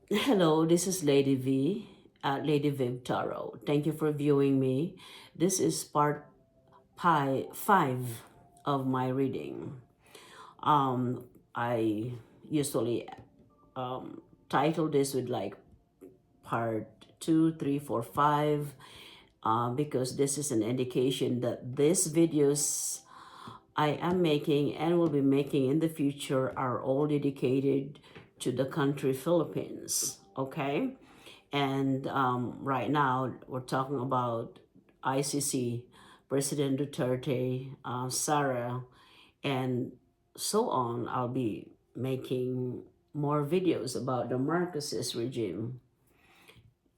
Hello, this is Lady V, Lady VivTarot. Thank you for viewing me. This is part 5 of my reading. I usually title this with like part 2, 3, 4, 5, because this is an indication that these videos I am making and will be making in the future are all dedicated to the country Philippines. Okay? And right now, we're talking about ICC, President Duterte, Sarah, and so on. I'll be making more videos about the Marcos's regime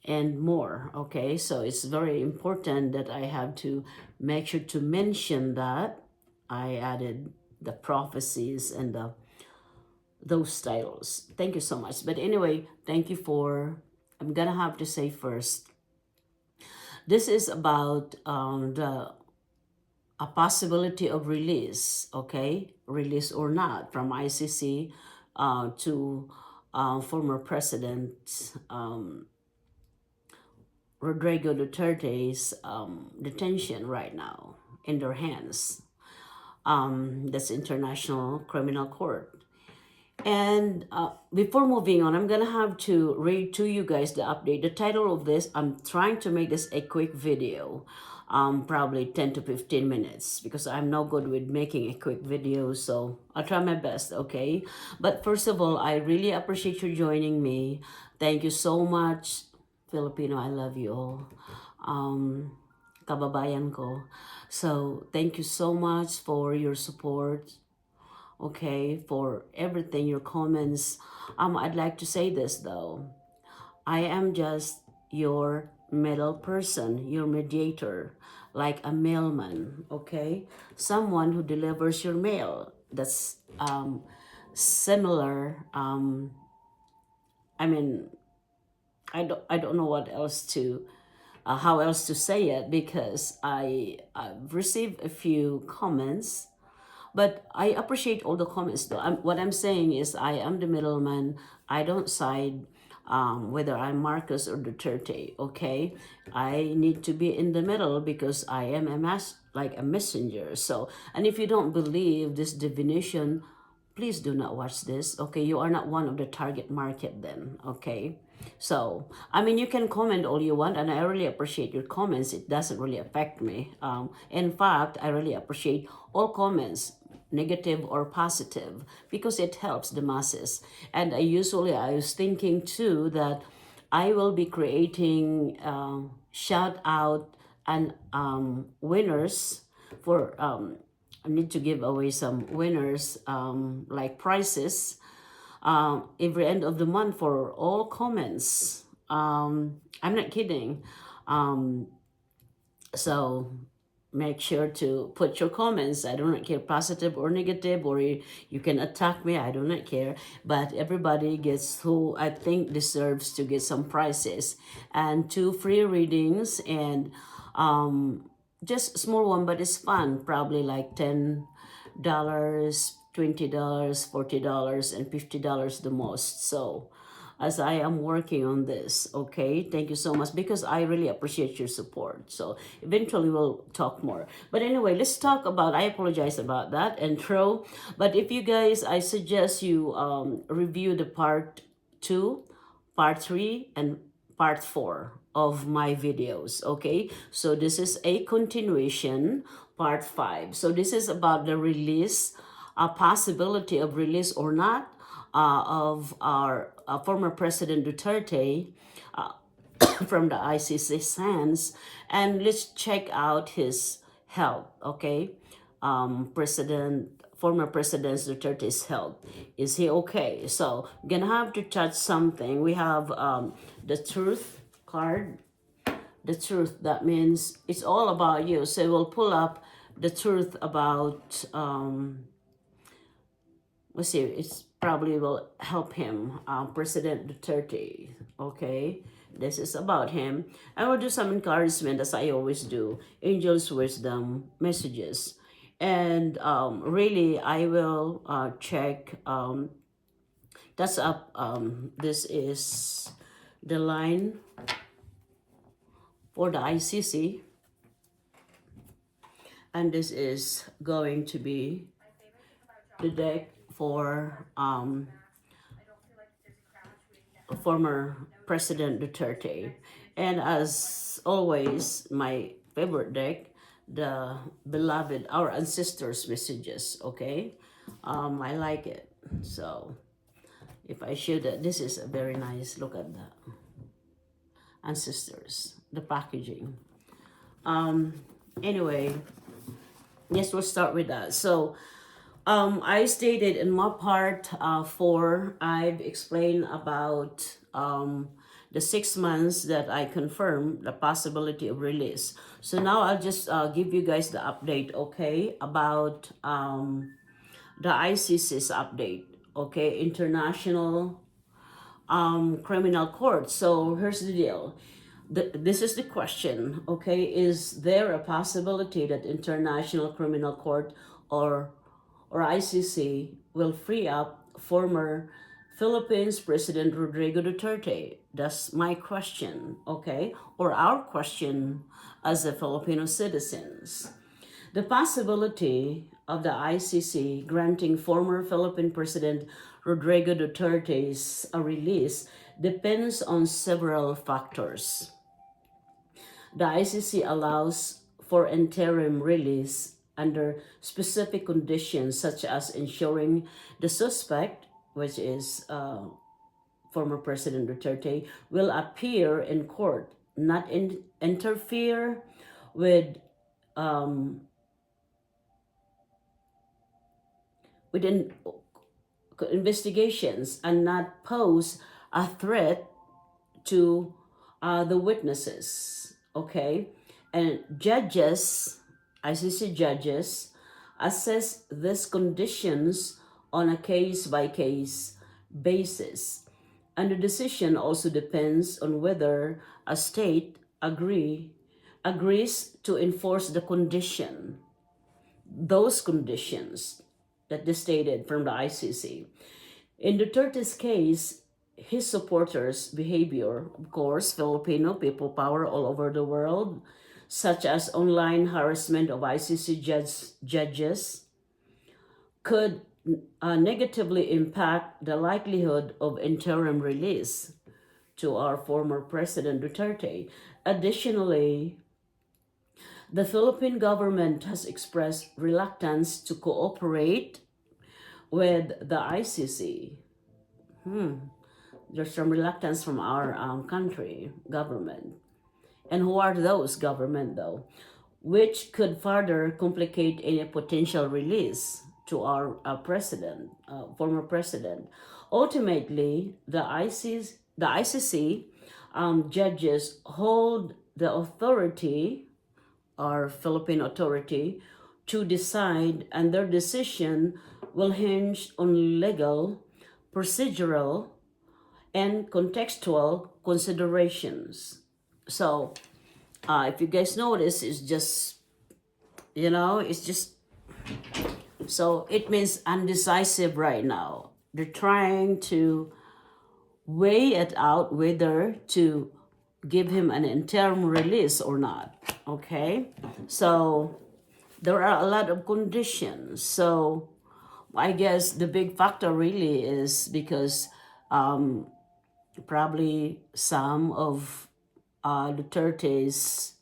and more. Okay, so it's very important that I have to make sure to mention that I added the prophecies and those titles. Thank you so much. But anyway, thank you for. I'm gonna have to say first, this is about the a possibility of release, okay, release or not from ICC to former President Rodrigo Duterte's detention right now in their hands. That's International Criminal Court. And before moving on, I'm gonna have to read to you guys the update. The title of this, I'm trying to make this a quick video, probably 10 to 15 minutes, because I'm no good with making a quick video, so I'll try my best, okay? But first of all, I really appreciate you joining me. Thank you so much, Filipino. I love you all. Kababayan ko. So thank you so much for your support, okay, for everything, your comments. I'd like to say this though. I am just your middle person, your mediator, like a mailman, okay? Someone who delivers your mail. That's similar. I mean, I don't know what else to how else to say it, because I've received a few comments, but I appreciate all the comments though. What I'm saying is I am the middleman. I don't side whether I'm Marcos or Duterte, okay? I need to be in the middle because I am like a messenger. So, and if you don't believe this divination, please do not watch this, okay? You are not one of the target market then, okay? So, I mean, you can comment all you want, and I really appreciate your comments. It doesn't really affect me. In fact, I really appreciate all comments, negative or positive, because it helps the masses. And I was thinking too that I will be creating shout out and winners for I need to give away some winners, like prizes, every end of the month for all comments. I'm not kidding. Um, so make sure to put your comments. I do not care, positive or negative, or you can attack me. I do not care. But everybody gets who I think deserves to get some prizes and 2 free readings, and just small one, but it's fun. Probably like $10, $20, $40, and $50 the most. So as I am working on this, okay? Thank you so much, because I really appreciate your support. So eventually we'll talk more. But anyway, let's talk about, I apologize about that intro. But if you guys, I suggest you review the part 2, part 3, and part 4 of my videos, okay? So this is a continuation, part 5. So this is about the release, a possibility of release or not, of our former President Duterte from the ICC hands. And let's check out his health, okay? Former President Duterte's health. Is he okay? So we're gonna have to touch something. We have the truth card. The truth, that means it's all about you. So we'll pull up the truth about let's see, it's probably will help him, President Duterte, okay? This is about him. I will do some encouragement, as I always do, angels wisdom messages. And really, I will check That's up. This is the line for the ICC, and this is going to be the deck for former President Duterte. And as always, my favorite deck, the beloved, our ancestors' messages, okay? I like it. So if I show that, this is a very nice, look at the ancestors, the packaging. Anyway, yes, we'll start with that. So I stated in my part 4, I've explained about the 6 months that I confirmed the possibility of release. So now I'll just give you guys the update, okay, about the ICC's update, okay, International Criminal Court. So here's the deal. This is the question, okay, is there a possibility that International Criminal Court or ICC will free up former Philippines President Rodrigo Duterte? That's my question, okay? Or our question as a Filipino citizens. The possibility of the ICC granting former Philippine President Rodrigo Duterte's release depends on several factors. The ICC allows for interim release under specific conditions, such as ensuring the suspect, which is former President Duterte, will appear in court, not interfere with within investigations, and not pose a threat to the witnesses, okay? And judges, ICC judges, assess these conditions on a case-by-case basis. And the decision also depends on whether a state agrees to enforce those conditions that they stated from the ICC. In Duterte's case, his supporters' behavior, of course, Filipino people power all over the world, such as online harassment of ICC judges, could negatively impact the likelihood of interim release to our former President Duterte. Additionally, the Philippine government has expressed reluctance to cooperate with the ICC. There's some reluctance from our country government. And who are those government though? Which could further complicate any potential release to our president, former president. Ultimately, the ICC judges hold the authority, our Philippine authority, to decide, and their decision will hinge on legal, procedural, and contextual considerations. So, if you guys notice, it's just, it's just, so it means undecisive right now. They're trying to weigh it out whether to give him an interim release or not, okay? So, there are a lot of conditions. So, I guess the big factor really is because probably some of Duterte's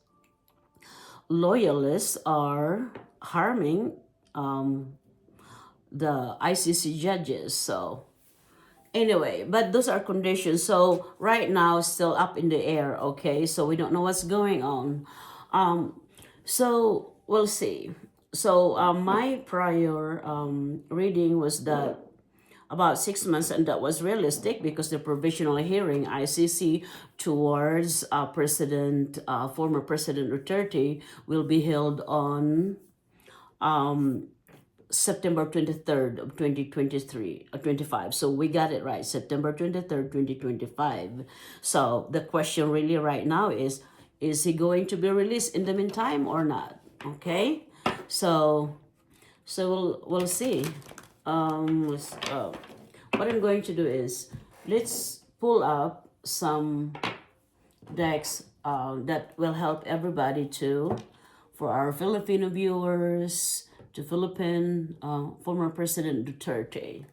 loyalists are harming the ICC judges. So anyway, but those are conditions. So right now, it's still up in the air, okay? So we don't know what's going on. So we'll see. So my prior reading was that about 6 months, and that was realistic because the provisional hearing ICC towards former President Duterte will be held on September 23rd of 2023 or 25. So we got it right, September 23rd, 2025. So the question really right now is he going to be released in the meantime or not? Okay, so we'll see. what I'm going to do is, let's pull up some decks that will help everybody too, for our Filipino viewers, to Philippine former President Duterte.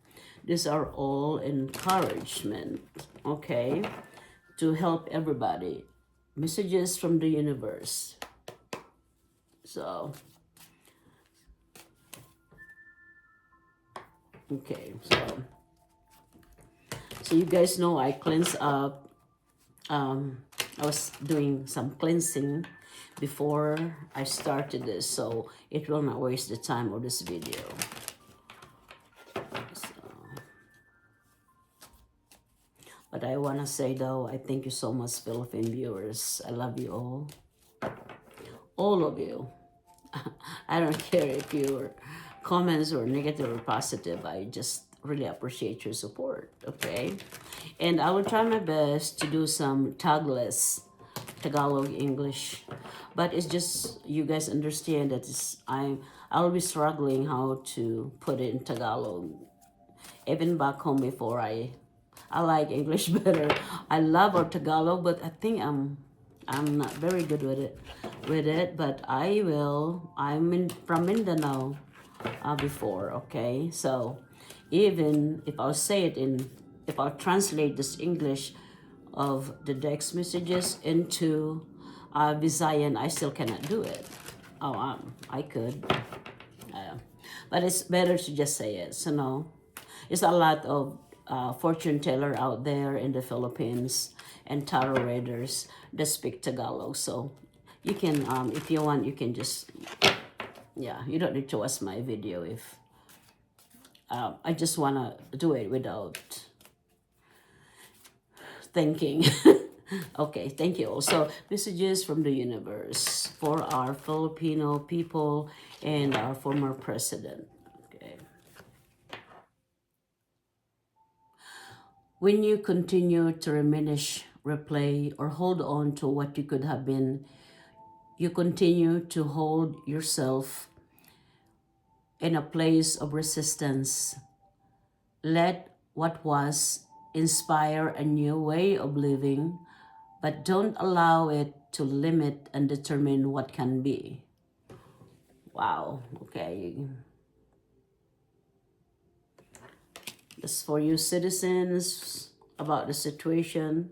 These are all encouragement, okay, to help everybody. Messages from the universe. So, okay, so you guys know I cleanse up. I was doing some cleansing before I started this, so it will not waste the time of this video. So, but I want to say though, I thank you so much, Philippine viewers. I love you all of you. I don't care if your comments were negative or positive. I just really appreciate your support, okay? And I will try my best to do some tagless Tagalog English, but it's just, you guys understand that I'll be struggling how to put it in Tagalog. Even back home before, I like English better. I love our Tagalog, but I think I'm not very good with it, but I'm from Mindanao before, okay? So even if I'll say it if I'll translate this English of the text messages into Visayan, I still cannot do it. Oh, I could. But it's better to just say it. So no, there's a lot of fortune teller out there in the Philippines and tarot readers that speak Tagalog. So you can, if you want, you can just, yeah, you don't need to watch my video if I just want to do it without thinking. Okay, thank you. Also, messages from the universe for our Filipino people and our former president. Okay. When you continue to diminish, replay, or hold on to what you could have been, you continue to hold yourself in a place of resistance. Let what was inspire a new way of living, but don't allow it to limit and determine what can be. Wow, okay. This for you citizens about the situation.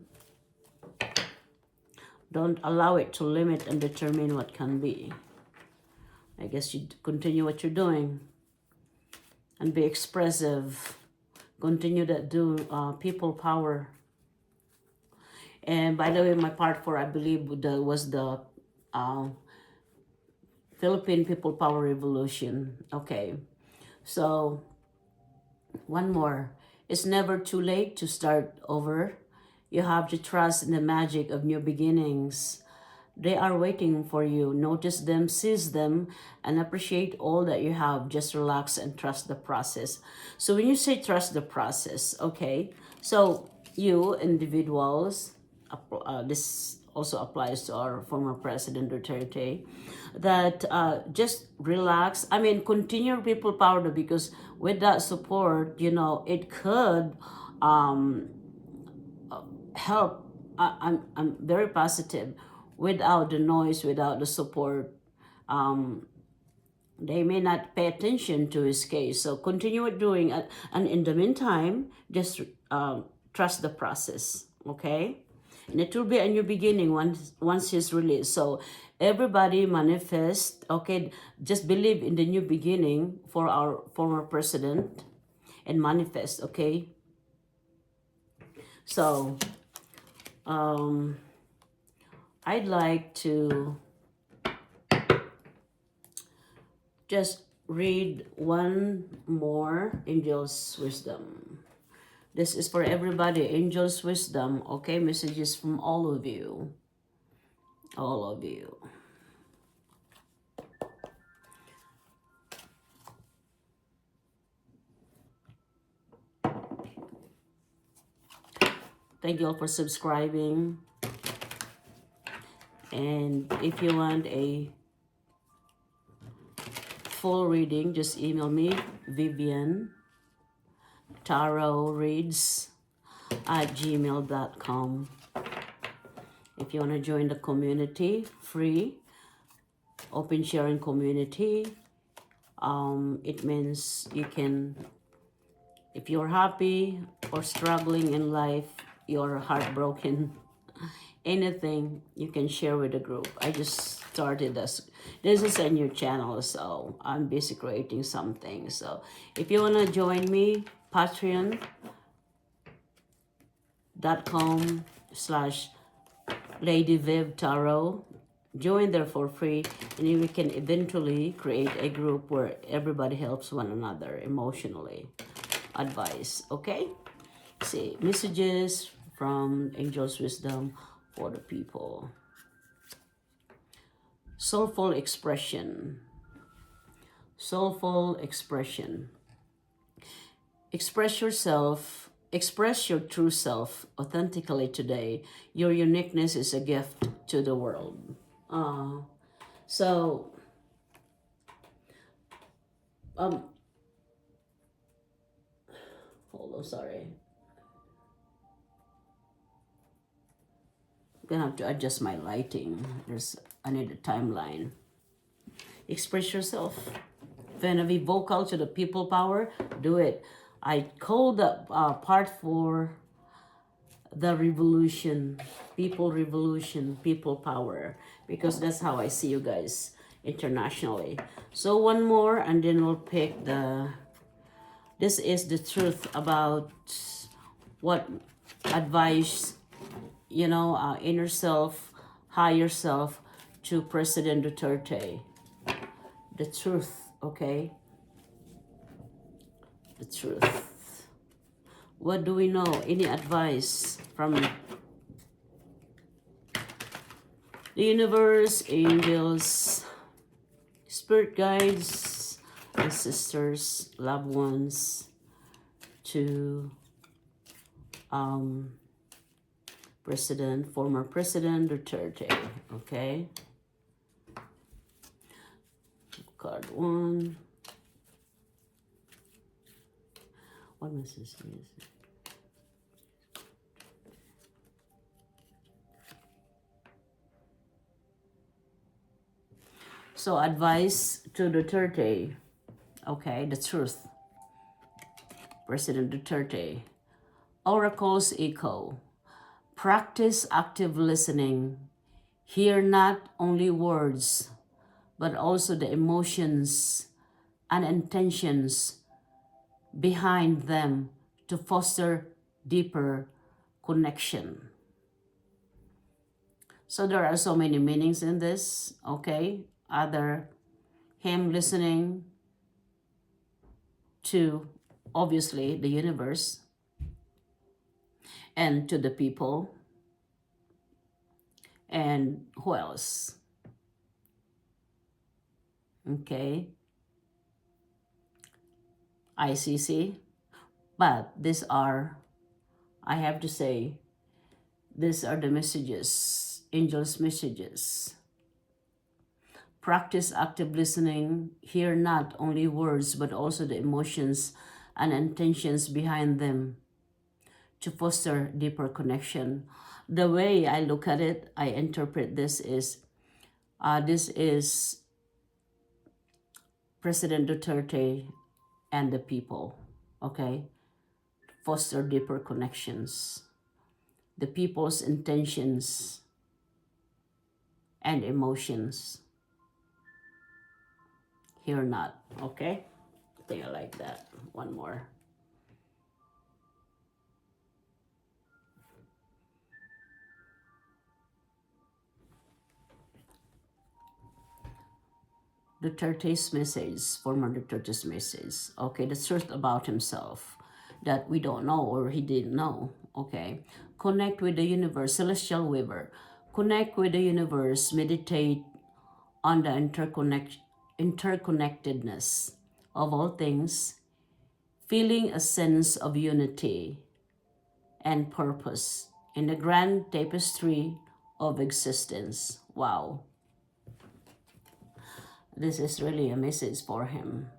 Don't allow it to limit and determine what can be. I guess you continue what you're doing and be expressive. Continue that people power. And by the way, my part 4, I believe, was the Philippine People Power Revolution. Okay, so one more. It's never too late to start over. You have to trust in the magic of new beginnings. They are waiting for you. Notice them, seize them, and appreciate all that you have. Just relax and trust the process. So when you say trust the process, okay, so you individuals, this also applies to our former President Duterte, that just relax. I mean, continue people power, because with that support, it could help. I'm very positive. Without the noise, without the support, they may not pay attention to his case. So continue doing it, and in the meantime, just trust the process, okay? And it will be a new beginning once he's released. So everybody manifest, okay? Just believe in the new beginning for our former president and manifest, okay? So I'd like to just read one more Angel's Wisdom. This is for everybody, Angel's Wisdom, okay? Messages from all of you. All of you. Thank you all for subscribing. And if you want a full reading, just email me, Vivian vivtarotreads@gmail.com. If you want to join the community, free, open sharing community, it means you can, if you're happy or struggling in life, you're heartbroken, anything you can share with the group. I just started this is a new channel, so I'm busy creating something. So if you want to join me, patreon.com/Lady VivTarot. Join there for free, and we can eventually create a group where everybody helps one another emotionally. Advice, okay? See, messages from Angel's Wisdom for the people. Soulful expression. Soulful expression. Express yourself. Express your true self authentically today. Your uniqueness is a gift to the world. So, hold on, sorry. I'm gonna have to adjust my lighting. I need a timeline. Express yourself. If you wanna be vocal to the people power, do it. I called the part for the revolution, people power, because that's how I see you guys internationally. So one more, and then we'll pick this is the truth about what advice, inner self, higher self to President Duterte. The truth, okay? The truth. What do we know? Any advice from the universe, angels, spirit guides, and sisters, loved ones, to former President Duterte, okay? Card 1. What message is it? So advice to Duterte, okay, the truth. President Duterte. Oracles echo. Practice active listening. Hear not only words, but also the emotions and intentions behind them to foster deeper connection. So there are so many meanings in this, okay? Him listening to, obviously, the universe and to the people. And who else? Okay. ICC. But these are, I have to say, these are the messages, angels' messages. Practice active listening. Hear not only words, but also the emotions and intentions behind them to foster deeper connection. The way I look at it, I interpret this is President Duterte and the people, okay? Foster deeper connections. The people's intentions and emotions. Hear not, okay? I think I like that. One more. Duterte's message, former Duterte's message. Okay, the truth about himself that we don't know or he didn't know. Okay, connect with the universe, celestial weaver. Connect with the universe, meditate on the interconnectedness of all things, feeling a sense of unity and purpose in the grand tapestry of existence. Wow. This is really a message for him.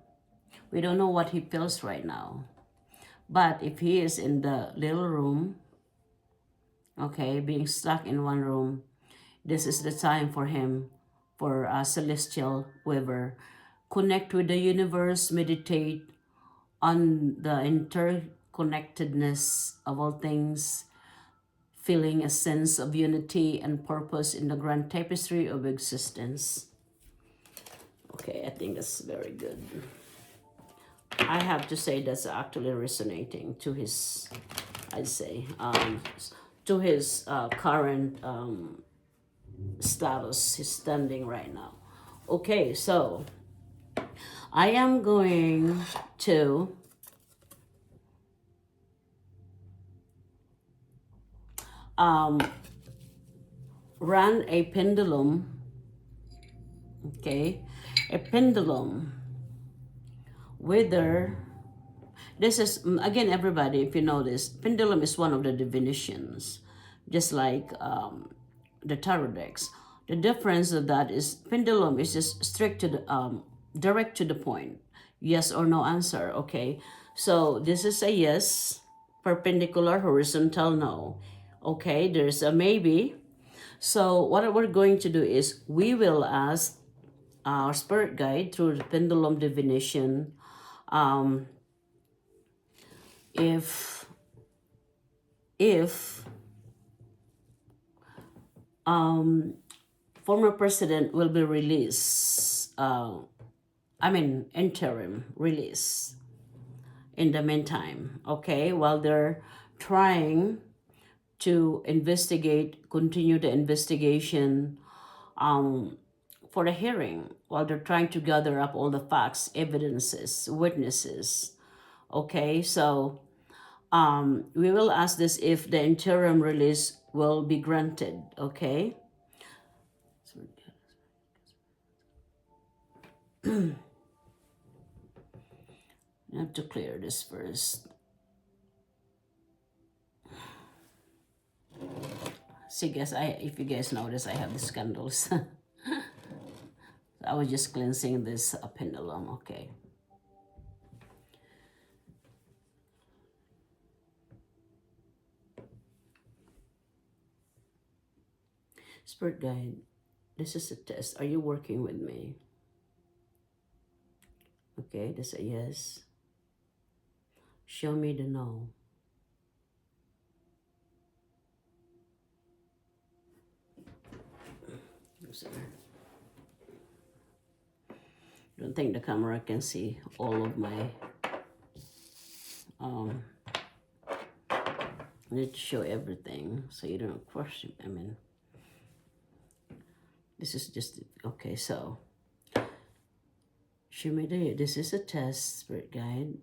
We don't know what he feels right now, But if he is in the little room, okay, being stuck in one room, this is the time for him, for a celestial weaver. Connect with the universe, meditate on the interconnectedness of all things, feeling a sense of unity and purpose in the grand tapestry of existence. Okay, I think that's very good. I have to say that's actually resonating to his, I'd say, to his current status, his standing right now. Okay, so I am going to run a pendulum, okay, a pendulum, whether this is, again, everybody, if you notice, pendulum is one of the divinations, just like the tarot decks. The difference of that is pendulum is just strict to the, direct to the point, yes or no answer, okay? So this is a yes, perpendicular, horizontal, no. Okay, there's a maybe. So what we're going to do is we will ask our spirit guide through the pendulum divination, if if former president will be released, interim release in the meantime, okay, while they're trying to continue the investigation for the hearing, while they're trying to gather up all the facts, evidences, witnesses. Okay, so we will ask this if the interim release will be granted, okay? I have to clear this first. See, guys, if you guys notice, I have these candles. I was just cleansing this pendulum, okay? Spirit guide, this is a test. Are you working with me? Okay, that's a yes. Show me the no. Don't think the camera can see all of my I need to show everything so you don't question. This is just okay. So show me the, this is a test, spirit guide.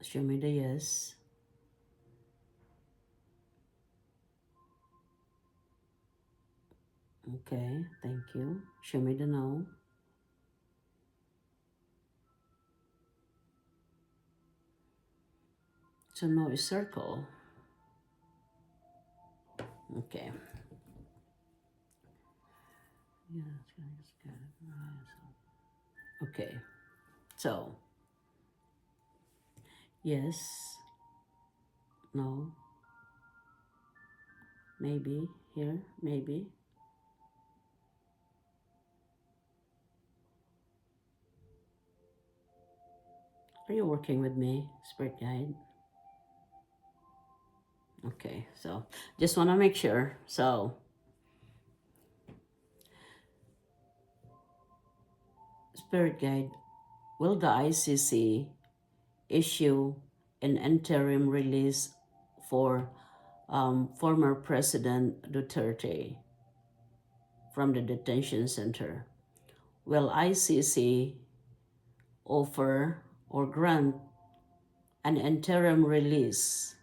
Show me the yes. Okay, thank you. Show me the no. So no is circle. Okay. Okay. So yes, no, maybe here, maybe. Are you working with me, spirit guide? Okay, so just want to make sure. So spirit guide, will the ICC issue an interim release for former President Duterte from the detention center? Will ICC offer or grant an interim release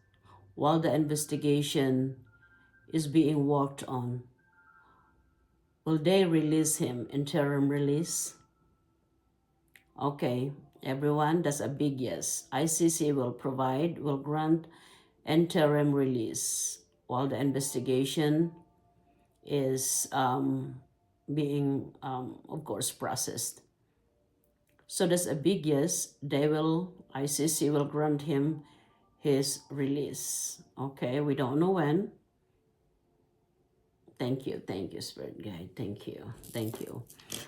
while the investigation is being worked on? Will they release him, interim release? Okay, everyone, that's a big yes. ICC will grant interim release while the investigation is being, of course, processed. So that's a big yes. ICC will grant him his release. Okay, we don't know when. Thank you, Spirit Guide. Thank you, thank you.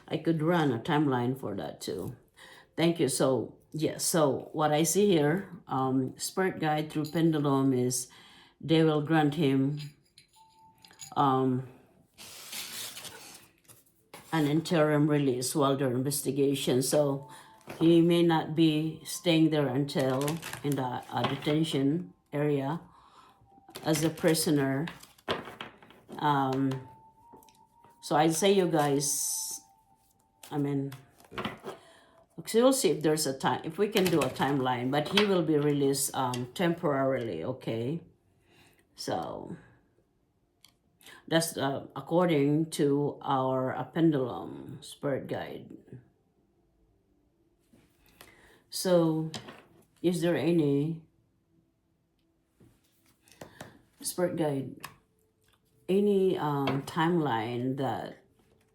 I could run a timeline for that too. Thank you. So yes, so what I see here, Spirit Guide through Pendulum is they will grant him um, an interim release while their investigation. So he may not be staying there until in the detention area as a prisoner. So I'd say you guys, I mean, so we'll see if there's a time, if we can do a timeline, but he will be released temporarily, okay? So that's according to our Pendulum Spirit Guide. So is there any Spirit Guide, any timeline that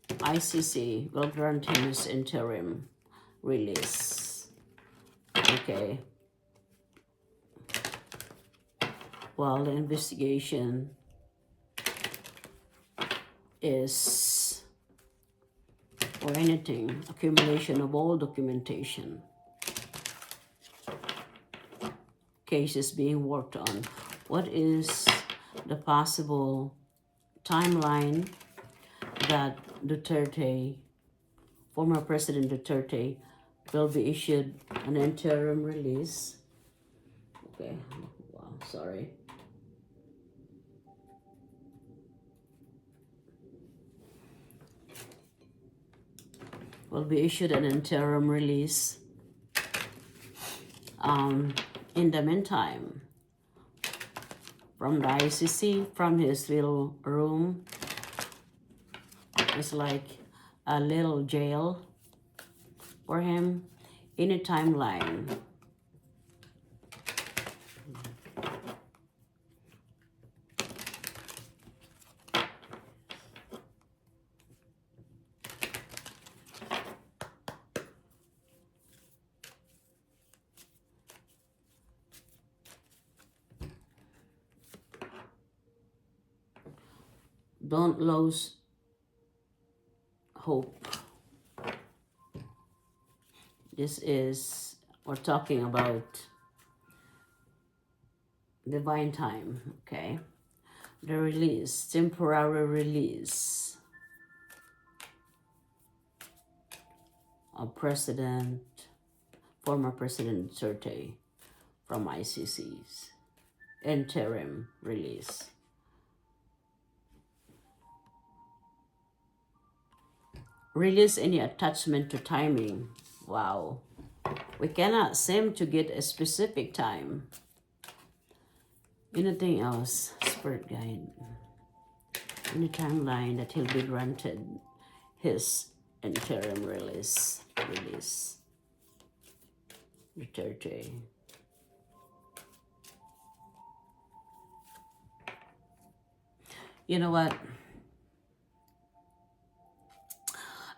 ICC will grant him his interim release? Okay. While the investigation is, or anything, accumulation of all documentation, cases being worked on. What is the possible timeline that Duterte, former President Duterte, will be issued an interim release? Okay, wow, sorry. Will be issued an interim release. In the meantime, from the ICC, from his little room, it's like a little jail for him in a timeline. Don't lose hope. This is, we're talking about divine time, okay? The release, temporary release of former President Duterte from ICC's interim release. Release any attachment to timing. Wow. We cannot seem to get a specific time. Anything else, Spirit Guide? Any timeline that he'll be granted his interim release. Duterte. You know what?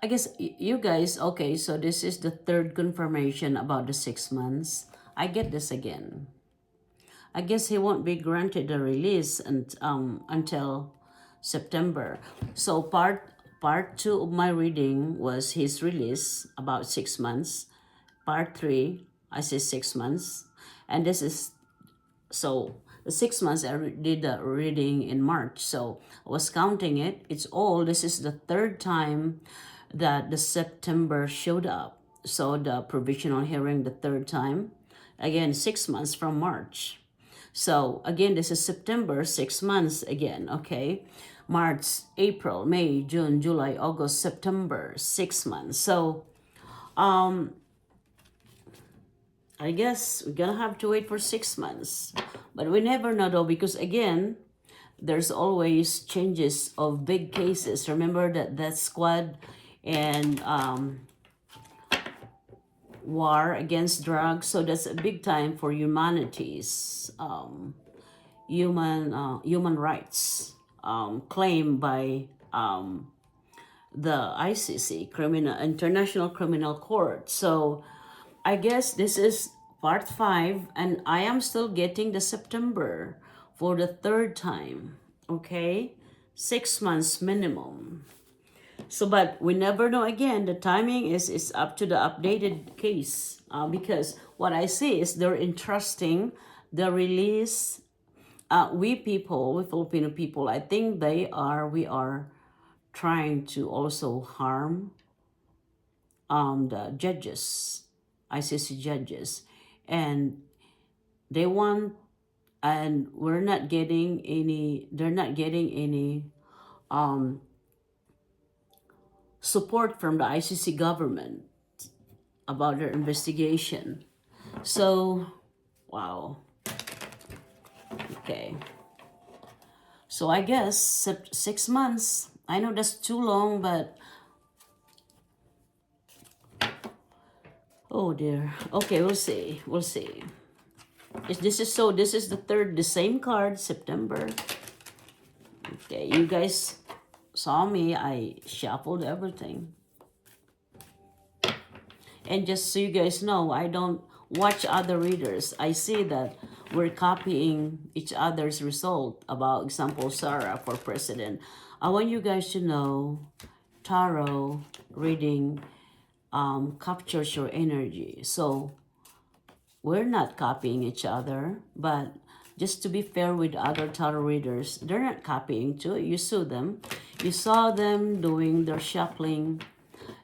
I guess you guys, okay, so this is the third confirmation about the 6 months. I get this again. I guess he won't be granted a release until September. So part 2 of my reading was his release, about 6 months. Part 3, I say 6 months. And this is, so the 6 months I did the reading in March. So I was counting it. It's all, this is the third time that the September showed up. So the provisional hearing the third time. Again, 6 months from March. So again, this is September, 6 months again, okay? March, April, May, June, July, August, September, 6 months. So I guess we're gonna have to wait for 6 months. But we never know though, because again, there's always changes of big cases. Remember that squad and war against drugs. So that's a big time for humanities, human rights claimed by the ICC, International Criminal Court. So I guess this is part 5, and I am still getting the September for the third time. Okay, 6 months minimum. So, but we never know. Again, the timing is up to the updated case, because what I see is they're entrusting the release. We people, we Filipino people, I think we are trying to also harm the judges, ICC judges, and they want, and we're not getting any, they're not getting any support from the ICC government about their investigation. So, wow. Okay. So I guess 6 months. I know that's too long, but oh dear. Okay, we'll see. We'll see. This is the third, the same card, September. Okay, you guys saw me. I shuffled everything. And just so you guys know, I don't watch other readers. I see that we're copying each other's result. About example, Sarah for president. I want you guys to know tarot reading captures your energy. So we're not copying each other, but just to be fair with other tarot readers, they're not copying too. You saw them. You saw them doing their shuffling.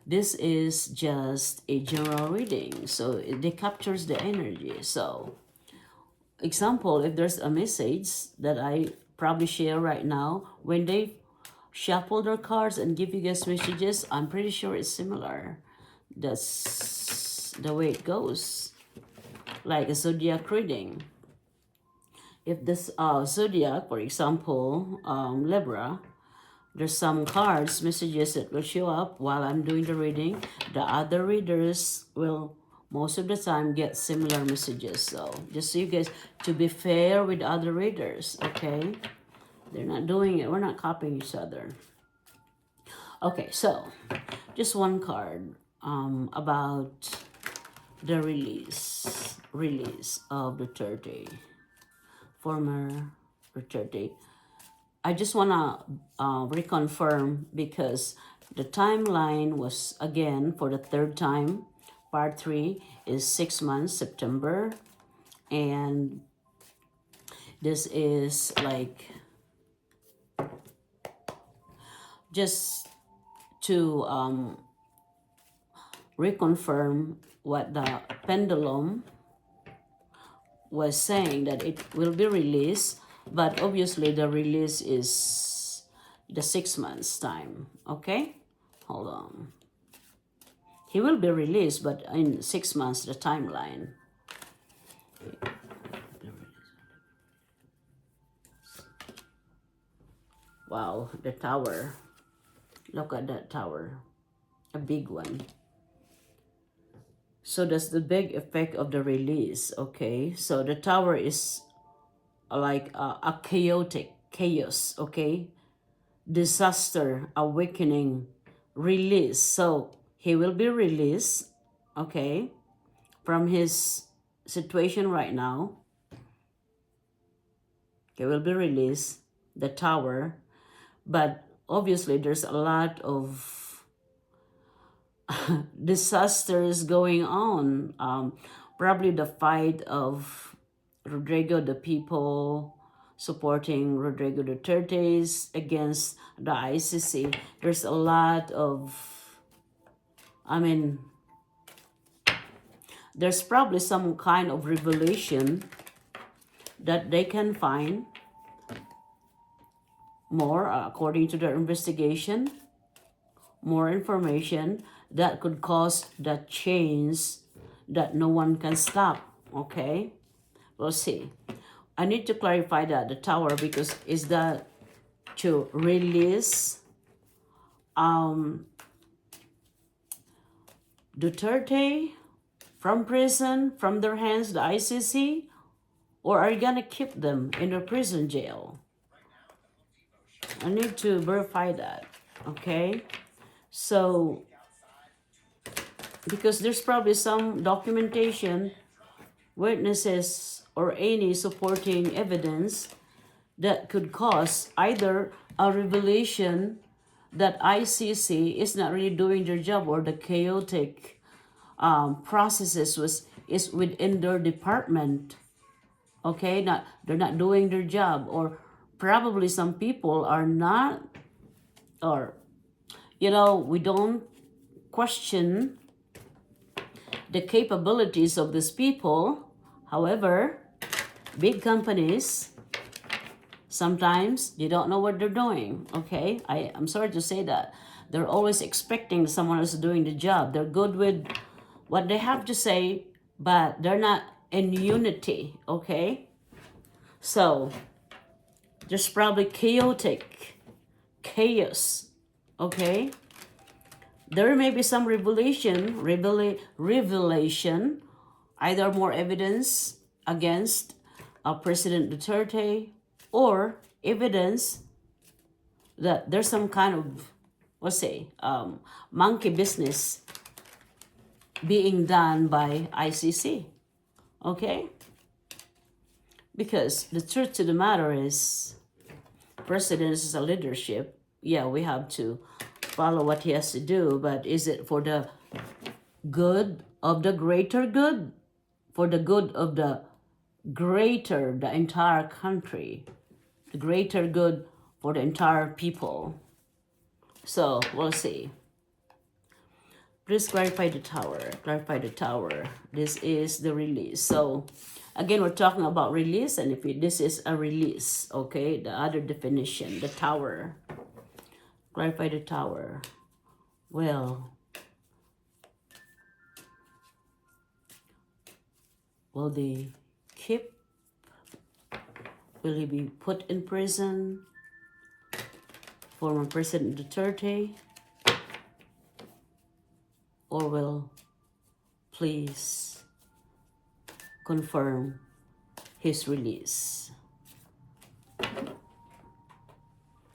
This is just a general reading, so it captures the energy. So, example, if there's a message that I probably share right now, when they shuffle their cards and give you guys messages, I'm pretty sure it's similar. That's the way it goes, like a zodiac reading. If this zodiac, for example, Libra, there's some cards, messages that will show up while I'm doing the reading. The other readers will most of the time get similar messages. So just so you guys, to be fair with other readers, okay? They're not doing it. We're not copying each other. Okay, so just one card about the release of Duterte, former Duterte. I just want to reconfirm, because the timeline was, again, for the third time, part 3 is 6 months, September, and this is like just to reconfirm what the Pendulum was saying, that it will be released, but obviously the release is the 6 months time. Okay, hold on. He will be released, but in 6 months, the timeline. Wow, the tower. Look at that tower, a big one. So that's the big effect of the release. Okay, so the tower is like a chaotic chaos. Okay, disaster, awakening, release. So he will be released, okay, from his situation right now. He will be released, the tower, but obviously there's a lot of disasters going on. Probably the fight of Rodrigo, the people supporting Rodrigo Duterte's against the ICC. There's a lot of, there's probably some kind of revelation that they can find more, according to their investigation, more information that could cause that change that no one can stop. Okay, we'll see. I need to clarify that the tower, because is that to release Duterte from prison, from their hands, the ICC, or are you gonna keep them in a prison jail? I need to verify that. Okay, so because there's probably some documentation witnesses or any supporting evidence that could cause either a revelation that ICC is not really doing their job, or the chaotic processes is within their department. Okay, they're not doing their job, or probably some people are not, or we don't question the capabilities of these people. However, big companies, sometimes they don't know what they're doing. Okay, I'm sorry to say that. They're always expecting someone else doing the job. They're good with what they have to say, but they're not in unity. Okay, so there's probably chaos. Okay, there may be some revelation, either more evidence against President Duterte, or evidence that there's some kind of, let's say, monkey business being done by ICC. Okay? Because the truth to the matter is, President is a leadership. Yeah, we have to follow what he has to do, but is it for the good of the greater good? For the good of the entire country, the greater good for the entire people. So we'll see. Please clarify the tower. Clarify the tower. This is the release. So again, we're talking about release, and if this is a release, okay, the other definition, the tower. Clarify the tower. Well, will they keep? Will he be put in prison? Former President Duterte? Or will please confirm his release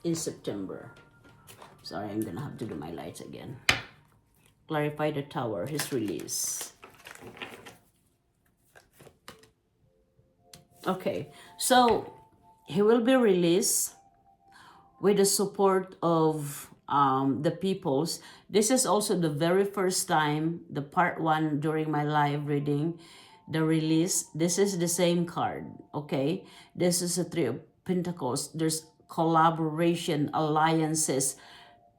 in September? Sorry, I'm gonna have to do my lights again. Clarify the tower, his release. Okay, so he will be released with the support of the peoples. This is also the very first time, the part 1 during my live reading, the release. This is the same card, okay? This is a 3 of Pentacles. There's collaboration, alliances,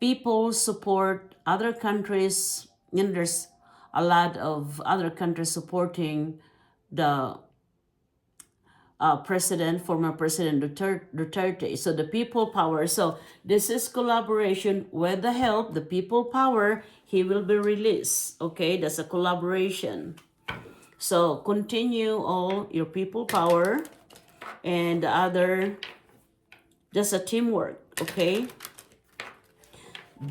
people support other countries, and there's a lot of other countries supporting the former President Duterte. So the people power. So this is collaboration with the help, the people power. He will be released. Okay, that's a collaboration. So continue all your people power, and the other, just a teamwork. Okay,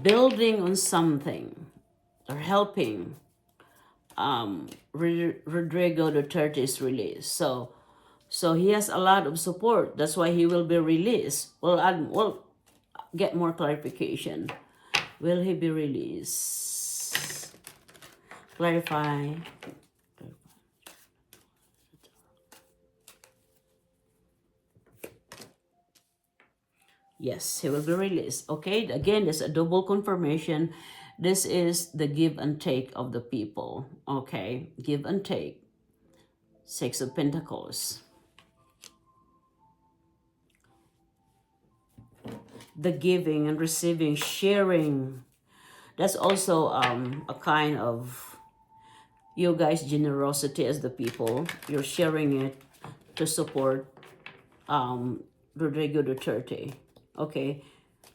building on something or helping Rodrigo Duterte's release. So he has a lot of support. That's why he will be released. We'll get more clarification. Will he be released? Clarify. Yes, he will be released. Okay, again, there's a double confirmation. This is the give and take of the people. Okay, give and take. 6 of Pentacles. The giving and receiving, sharing. That's also a kind of you guys' generosity as the people. You're sharing it to support Rodrigo Duterte. Okay,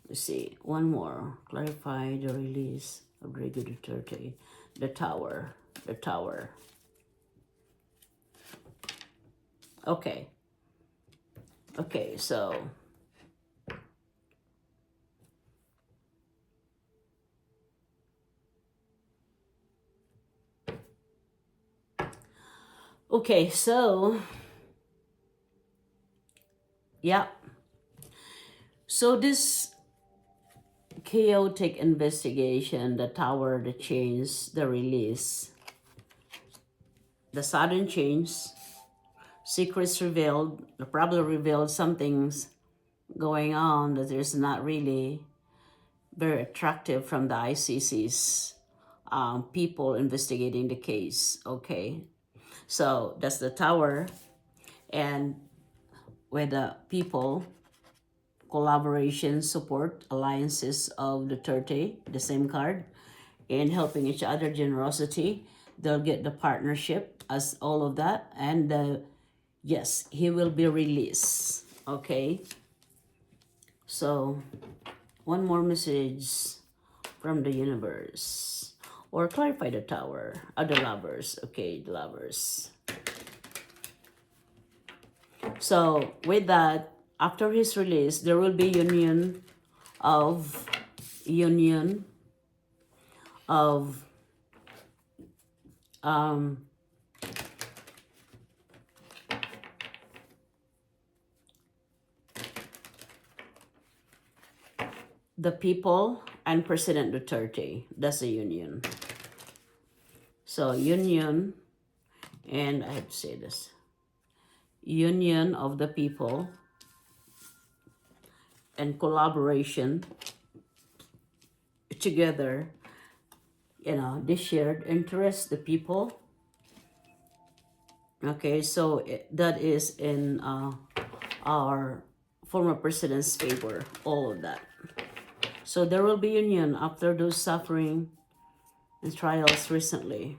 let's see. One more. Clarify the release of Rodrigo Duterte. The tower. The tower. Okay. Okay, so okay, so yeah. So this chaotic investigation, the tower, the change, the release, the sudden change, secrets revealed, probably revealed some things going on that is not really very attractive from the ICC's people investigating the case. Okay, so that's the Tower, and with the people, collaboration, support, alliances of Duterte, the same card, in helping each other, generosity. They'll get the partnership as all of that, and yes, he will be released. Okay, so one more message from the universe, or clarify the Tower, the Lovers. Okay, the Lovers. So with that, after his release, there will be union of um, the people and President Duterte. That's a union. So union, and I have to say this, union of the people and collaboration together, the shared interest, the people. Okay, so that is in our former president's favor, all of that. So there will be union after those suffering and trials recently.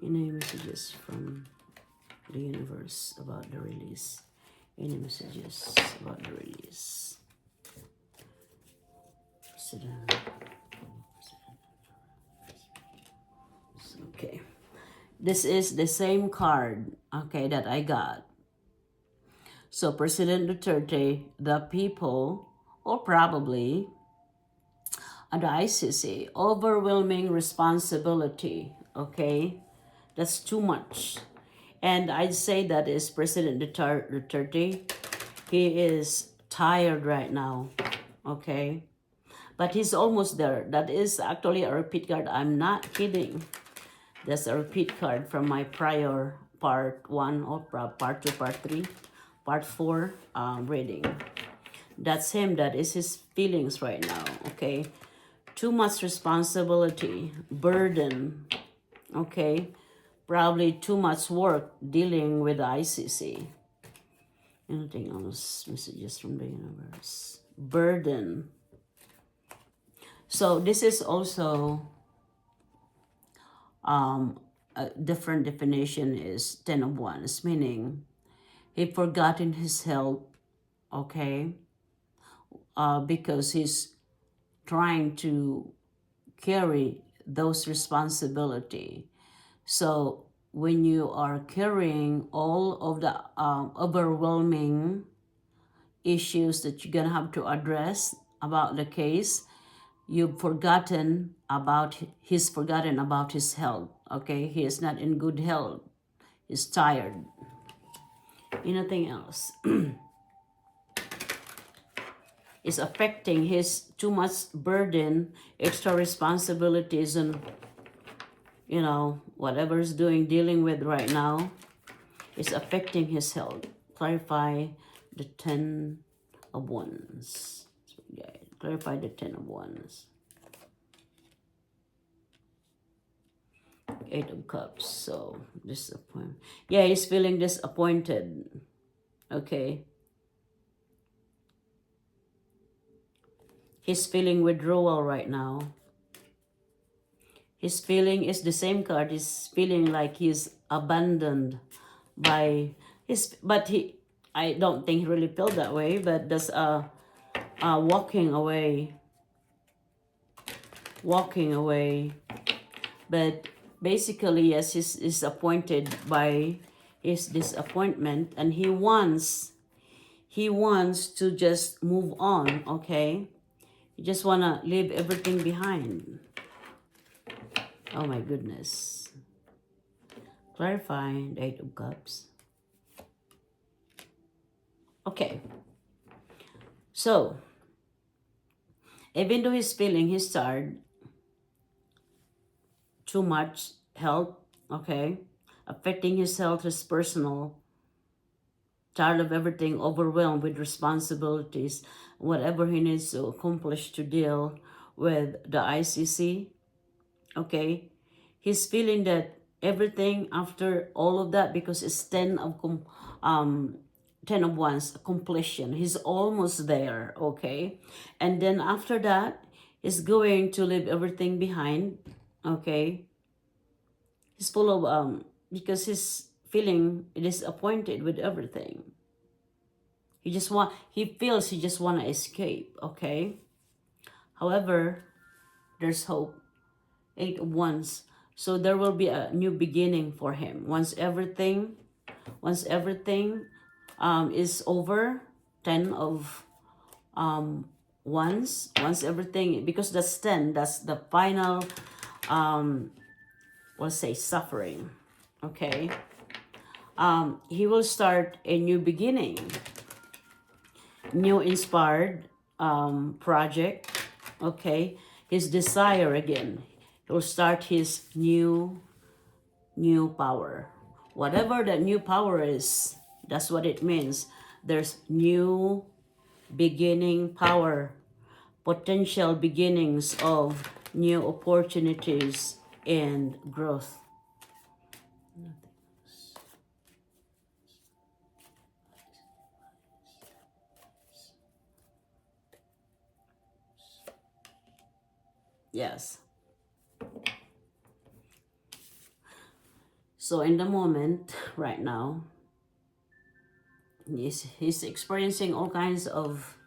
Any messages from the universe about the release? Any messages about the release? President. Okay. This is the same card, okay, that I got. So President Duterte, the people, or probably the ICC, overwhelming responsibility, okay? That's too much. And I'd say that is President Duterte. He is tired right now, okay? But he's almost there. That is actually a repeat card. I'm not kidding. That's a repeat card from my prior part 1 or part 2, part 3, part 4 reading. That's him. That is his feelings right now, okay? Too much responsibility, burden, okay? Probably too much work dealing with the ICC. Anything else? Messages from the universe. Burden. So this is also a different definition is 10 of Wands, meaning he forgotten his health, okay? Because he's trying to carry those responsibility. So when you are carrying all of the overwhelming issues that you're gonna have to address about the case, he's forgotten about his health, okay? He is not in good health. He's tired. Anything else? It's affecting his too much burden, extra responsibilities, and whatever he's dealing with right now is affecting his health. Clarify the 10 of Wands. Yeah, clarify the 10 of Wands. 8 of Cups. So disappointment. Yeah, he's feeling disappointed. Okay. He's feeling withdrawal right now. His feeling is the same card. He's feeling like he's abandoned by but I don't think he really felt that way, but that's walking away. But basically, yes, he's disappointed by his disappointment, and he wants to just move on, okay? You just want to leave everything behind. Oh my goodness. Clarify the 8 of Cups. Okay. So, even though he's feeling he's tired, too much health, okay? affecting his health, his personal, tired of everything, overwhelmed with responsibilities, whatever he needs to accomplish to deal with the ICC. Okay, he's feeling that everything after all of that, because it's 10 of wands completion, he's almost there. Okay, and then after that he's going to leave everything behind. Okay, he's full of because he's feeling disappointed with everything. He feels he just want to escape. Okay, however, there's hope. 8 of wands, so there will be a new beginning for him once everything is over. 10 of wands, once everything, because that's 10, that's the final, let's say, suffering. Okay, he will start a new beginning, new inspired project. Okay, his desire again. He'll start his new power. Whatever that new power is, that's what it means. There's new beginning power, potential beginnings of new opportunities and growth. Yes. So in the moment right now, he's experiencing all kinds of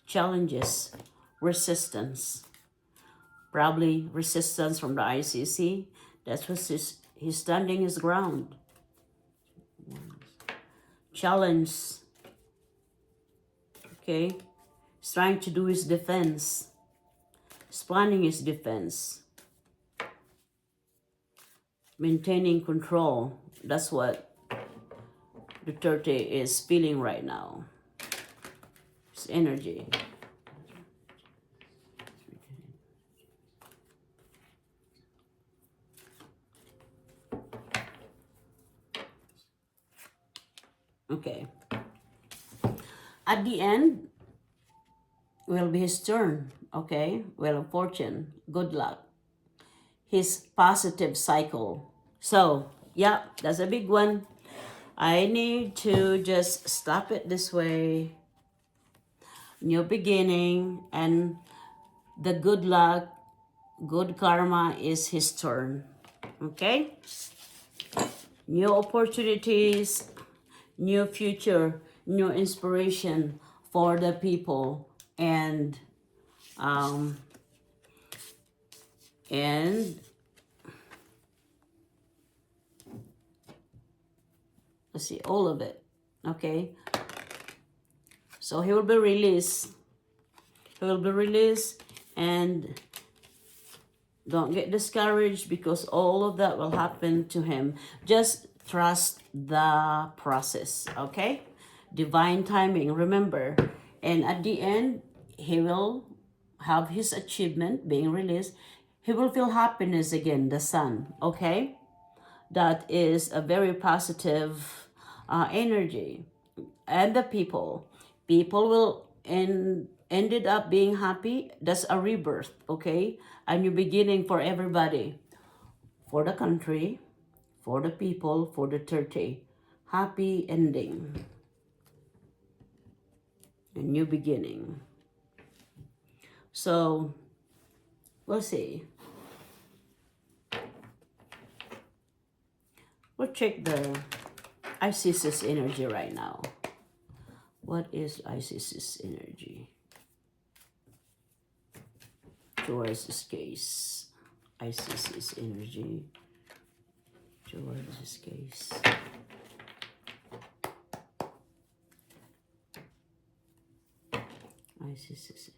challenges, resistance, probably resistance from the ICC. That's what he's standing his ground. Challenge. Okay, he's trying to do his defense. He's planning his defense. Maintaining control. That's what Duterte is feeling right now. His energy. Okay. At the end, will be his turn. Okay. Wheel of Fortune. Good luck. His positive cycle. So, yeah, that's a big one. I need to just stop it this way. New beginning, and the good luck, good karma is his turn. Okay? New opportunities, new future, new inspiration for the people, and let's see, all of it. Okay? So he will be released. He will be released, and don't get discouraged because all of that will happen to him. Just trust the process, okay? Divine timing, remember. And at the end, he will have his achievement being released. He will feel happiness again, the sun, okay? That is a very positive energy. And the people will ended up being happy. That's a rebirth, okay? A new beginning for everybody, for the country, for the people, for the Duterte. Happy ending, a new beginning. So we'll see. We'll check the ICC's energy right now. What is ICC's energy towards this case? ICC's energy towards this case. ICC's.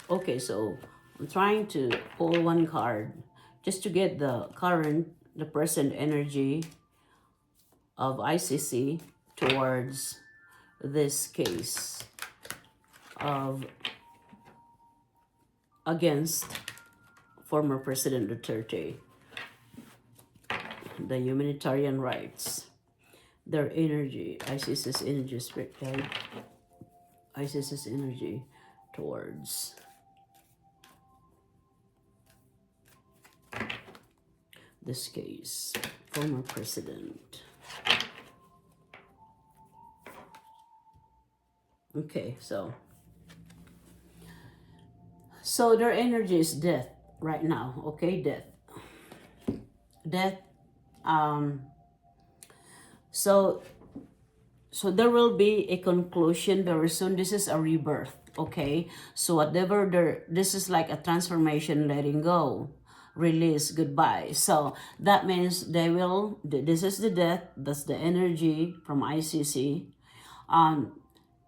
Okay, so I'm trying to pull one card just to get the present energy of ICC towards this case of against former President Duterte, the humanitarian rights, their energy, ICC's energy, spirit guide, ICC's energy towards this case, former president. Okay, so their energy is death right now. Okay, death. Um, so there will be a conclusion very soon. This is a rebirth. Okay, so whatever this is like a transformation, letting go, release, goodbye. So that means they will. This is the death. That's the energy from ICC.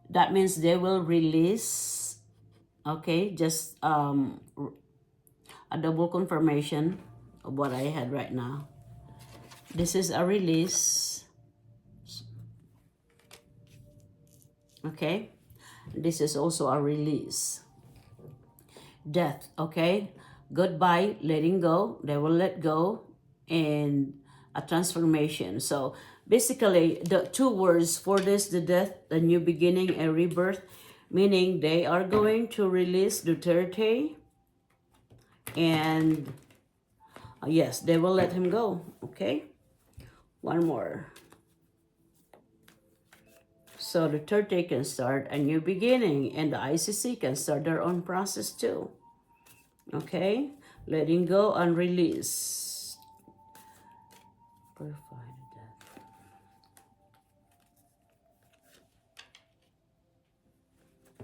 That means they will release. Okay, just a double confirmation of what I had right now. This is a release. Okay, this is also a release. Death. Okay, goodbye, letting go. They will let go, and a transformation. So basically, the two words for this: the death, the new beginning, and rebirth, meaning they are going to release Duterte, and yes, they will let him go. Okay, one more. So Duterte can start a new beginning, and the ICC can start their own process too. Okay, letting go and release. Purify the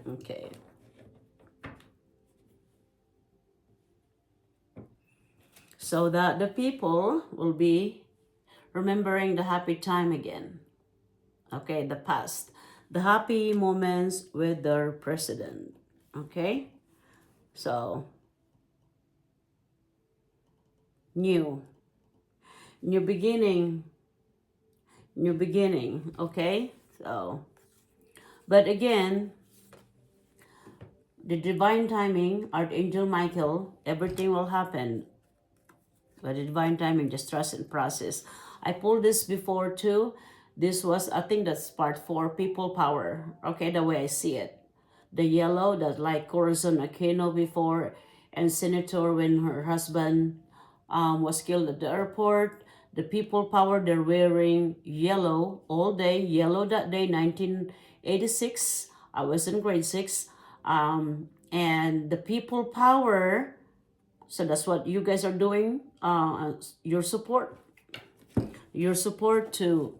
death. Okay. So that the people will be remembering the happy time again. Okay, the past. The happy moments with their president. Okay? So, new beginning, okay? So, but again, the divine timing, Archangel Michael, everything will happen. But the divine timing, just trust and process. I pulled this before too. This was, I think that's part 4, people power. Okay, the way I see it. The yellow, that like Corazon Aquino before, and Senator when her husband was killed at the airport. The people power, they're wearing yellow all day. Yellow that day, 1986. I was in grade 6. And the people power, so that's what you guys are doing. Your support to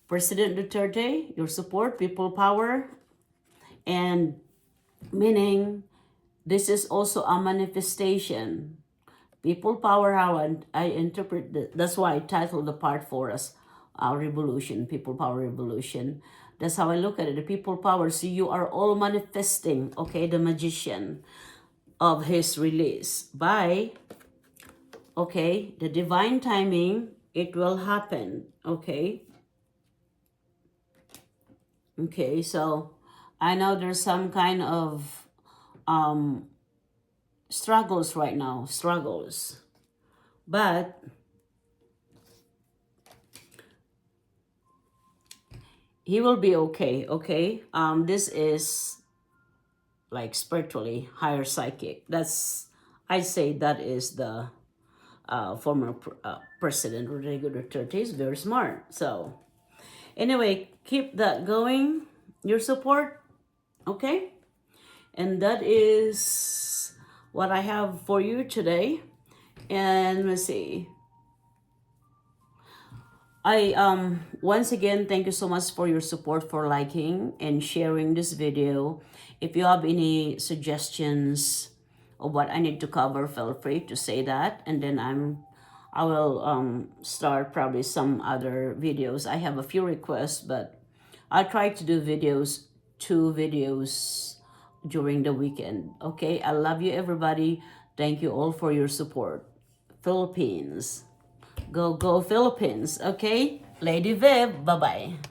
President Duterte, your support, people power, and meaning this is also a manifestation. People power, how I interpret that. That's why I titled the part for us, revolution, people power revolution. That's how I look at it, the people power. So you are all manifesting, okay, the magician of his release by, okay, the divine timing, it will happen, okay? Okay, so I know there's some kind of struggles right now, but he will be okay, okay? This is like spiritually higher psychic. That's, I say that is the former President Rodrigo Duterte is very smart. So anyway, keep that going, your support, okay? And that is what I have for you today. And let's see. I once again thank you so much for your support, for liking and sharing this video. If you have any suggestions of what I need to cover, feel free to say that, and then I will start probably some other videos. I have a few requests, but I'll try to do videos, 2 videos during the weekend. Okay, I love you, everybody. Thank you all for your support. Philippines. Go, go, Philippines. Okay, Lady Viv, bye bye.